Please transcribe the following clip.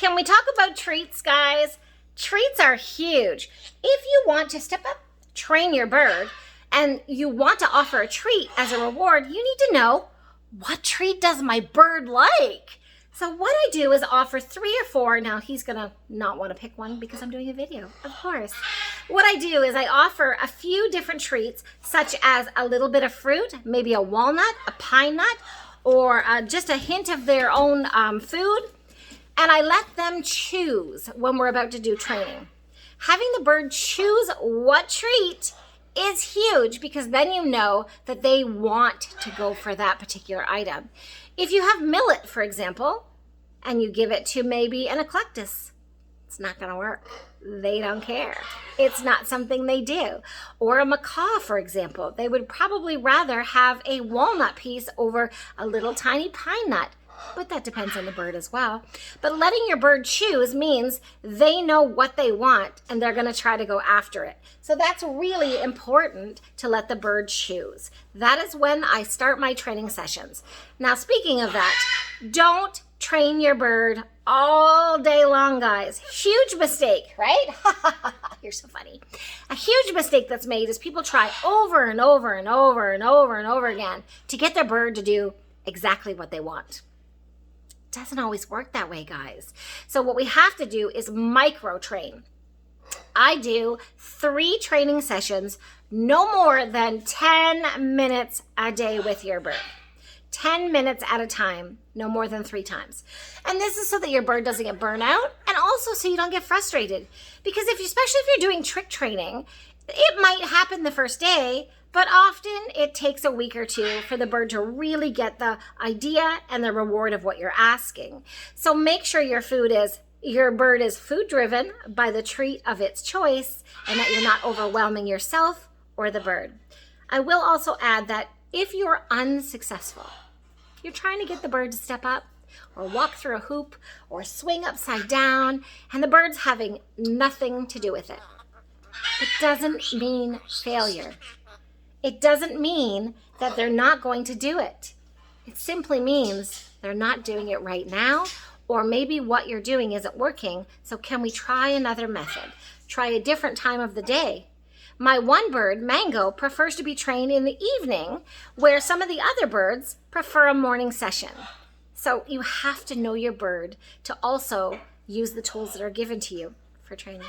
Can we talk about treats, guys? Treats are huge. If you want to step up, train your bird, and you want to offer a treat as a reward, you need to know, what treat does my bird like? So what I do is offer 3 or 4. Now he's gonna not want to pick one because I'm doing a video, of course. What I do is I offer a few different treats, such as a little bit of fruit, maybe a walnut, a pine nut, or just a hint of their own food. And I let them choose when we're about to do training. Having the bird choose what treat is huge, because then you know that they want to go for that particular item. If you have millet, for example, and you give it to maybe an eclectus, it's not going to work. They don't care. It's not something they do. Or a macaw, for example, they would probably rather have a walnut piece over a little tiny pine nut. But that depends on the bird as well. But letting your bird choose means they know what they want and they're going to try to go after it. So that's really important, to let the bird choose. That is when I start my training sessions. Now, speaking of that, don't train your bird all day long, guys. Huge mistake, right? You're so funny. A huge mistake that's made is people try over and over and over and over and over again to get their bird to do exactly what they want. Doesn't always work that way, guys. So what we have to do is micro train. I do 3 training sessions, no more than 10 minutes a day with your bird. 10 minutes at a time, no more than 3 times. And this is so that your bird doesn't get burnt out, and also so you don't get frustrated. Because especially if you're doing trick training, it might happen the first day, but often it takes a week or 2 for the bird to really get the idea and the reward of what you're asking. So make sure your bird is food driven by the treat of its choice, and that you're not overwhelming yourself or the bird. I will also add that if you're unsuccessful, you're trying to get the bird to step up or walk through a hoop or swing upside down, and the bird's having nothing to do with it, it doesn't mean failure. It doesn't mean that they're not going to do it. It simply means they're not doing it right now, or maybe what you're doing isn't working. So can we try another method? Try a different time of the day. My one bird, Mango, prefers to be trained in the evening, where some of the other birds prefer a morning session. So you have to know your bird to also use the tools that are given to you for training.